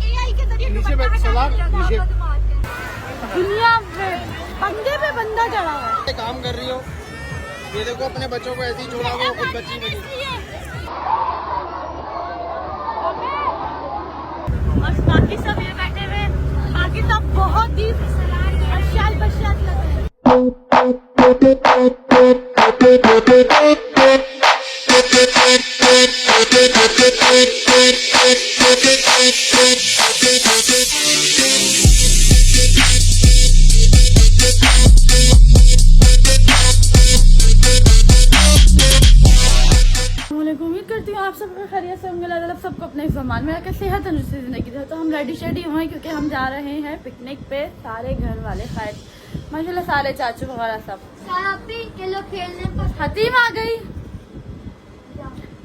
AI के जरिए नीचे बैठ सलाम नीचे दुनिया में पंगे पे बंदा चढ़ा हुआ है। काम कर रही हो, ये देखो अपने बच्चों को ऐसे ही छोड़ा हुआ, खुद बच्ची बनी। और बाकी सब ये बैठे हुए, बाकी सब बहुत ही अशाल बशाल लग रहे हैं। उम्मीद करती हूँ आप सबको खैरियत से होंगे। अल्लाह ताला सबको अपने फ़रमान में रखे, सेहत तंदुरुस्ती ज़िंदगी दे। तो हम रेडी शेडी हुए क्योंकि हम जा रहे हैं पिकनिक पे, सारे घर वाले खैर माशाल्लाह, सारे चाचू वगैरह सब। ये लोग खेलने पर हतीम आ गई,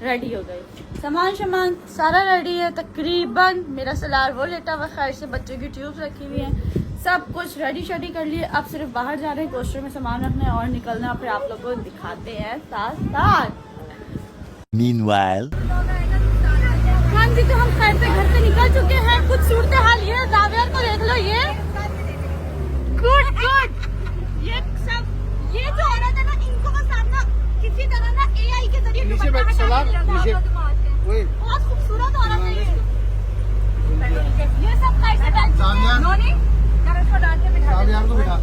रेडी हो गई, सामान शामान सारा रेडी है तकरीबन। मेरा सलार वो लेटा हुआ खैर से, बच्चों की ट्यूब्स रखी हुई हैं, सब कुछ रेडी शेडी कर लिए। अब सिर्फ बाहर जा रहे हैं, कोस्टर में सामान रखना है और निकलना, फिर आप लोग को दिखाते हैं साथ साथ। Meanwhile, हाँ जी, तो हम खैर से घर से निकल चुके हैं। कुछ सूरत हाल ये है, जावियर को देख लो, ये गुड गुड, ये सब ये जो औरत है ना, इनको बस आप ना किसी तरह ना AI के जरिए नीचे बैठ सलाम नीचे वही बहुत खूबसूरत औरत है ये सब कैसे सामियान को बिठा।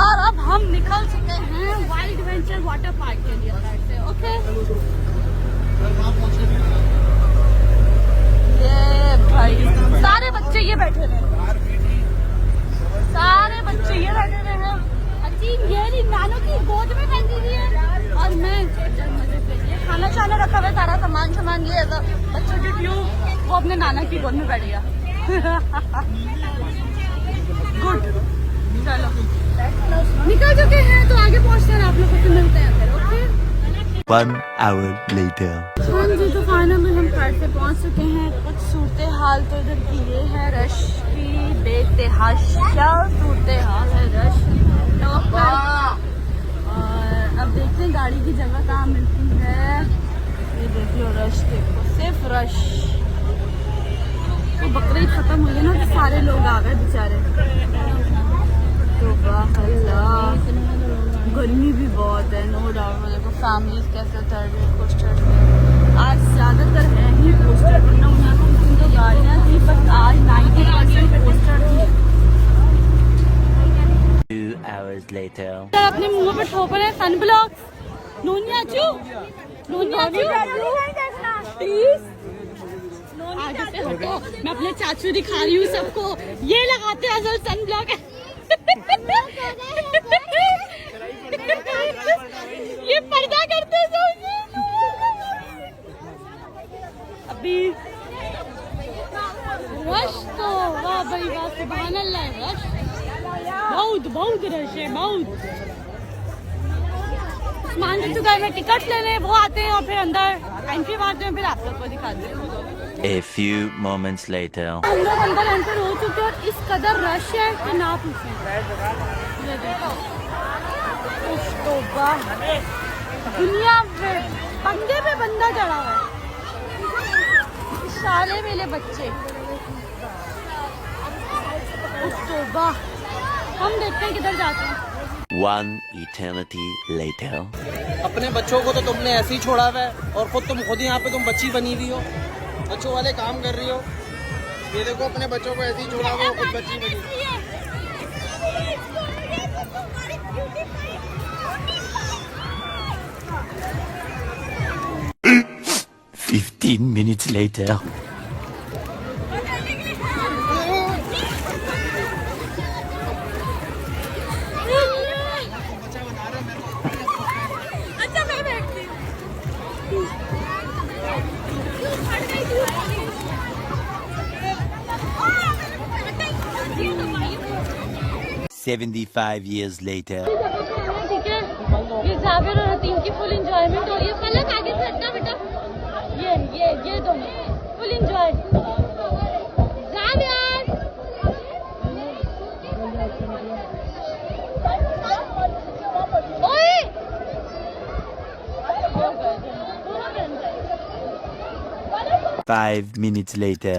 और अब हम निकल चुके हैं वाइल्ड एडवेंचर वाटर पार्क के लिए साइड से। ओके, ये भाई सारे बच्चे ये बैठे हुए हैं, सारे बच्चे ये बैठे हुए हैं। अजीब, ये नहीं नानों की गोद में बैठी हुई है और मैं मजे से ये खाना शाना रखा हुआ है, सारा सामान सामान ये बच्चों की ट्यूब, वो अपने नाना की गोद में बैठ गया। गुड, चलो निकल चुके हैं, तो आगे पहुंचते हैं, आप लोगों से मिलते हैं फिर। Okay 1 hour later. हाँ जी, तो फाइनली हम घर से पहुंच चुके हैं। कुछ सूरत हाल तो इधर की ये है, रश की बेतहाशा सूरत हाल है, रश और अब देखते हैं गाड़ी की जगह कहाँ मिलती है। ये देख लो, रश देखो, सिर्फ रश। तो बकरीद खत्म हुई है ना, तो सारे लोग आ गए बेचारे। तो अल्लाह, गर्मी भी बहुत है, नो डाउट। मतलब को फैमिली कैसे चल रही है, पोस्टर आज ज़्यादातर है ही पोस्टर, वरना उन्हीं को तो गाड़ियाँ थी, बस आज 90% पोस्टर थी। 2 hours later. अपने मुंह पे ठोक रहे हैं सन ब्लॉक। नूनिया चू प्लीज आगे से हटो, मैं अपने चाचू दिखा रही हूँ सबको, ये लगाते हैं असल सन ब्लॉक है। ये पर्दा करते सब अभी रश तो वाह भाई वाह, सुभान अल्लाह, रश बहुत बहुत रश है, बहुत। मान लीजिए गए में टिकट लेने, वो आते हैं और फिर अंदर एंट्री मारते हैं, फिर आप लोग को दिखाते हैं। A few moments later. हम लोग अंदर एंटर हो चुके हैं और इस कदर रश है कि ना पूछें। ये देखो, उफ तौबा, दुनिया में पंगे पे बंदा चढ़ा हुआ है, साले मेरे बच्चे। उफ तौबा, हम देखते हैं किधर जाते हैं। 1 eternity later. अपने बच्चों को तो तुमने ऐसे ही छोड़ा हुआ है, और खुद खुद यहाँ पे तुम बच्ची बनी हुई हो, बच्चों वाले काम कर रही हो। ये देखो अपने बच्चों को ऐसे ही छोड़ा हुआ, खुद बच्ची बनी। 15 minutes later. अच्छा मैं बैठती हूँ। 75 years later. ठीक है, ये जावेर और हतीम की फुल एंजॉयमेंट हो रही है। पलक आगे से हटना बेटा, ये दोनों फुल एंजॉय। जावेर ओए 5 minutes later.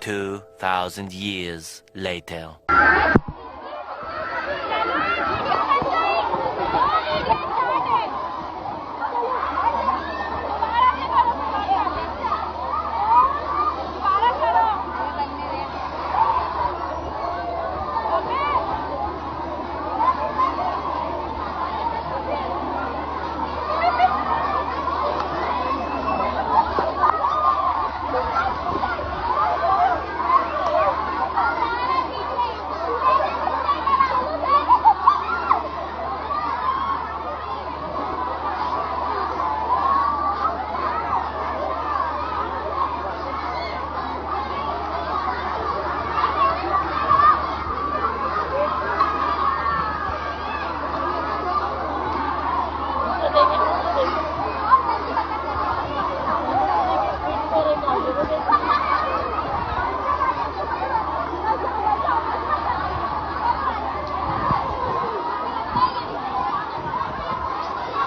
2,000 years later.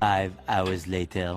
5 hours later.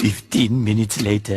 15 minutes later.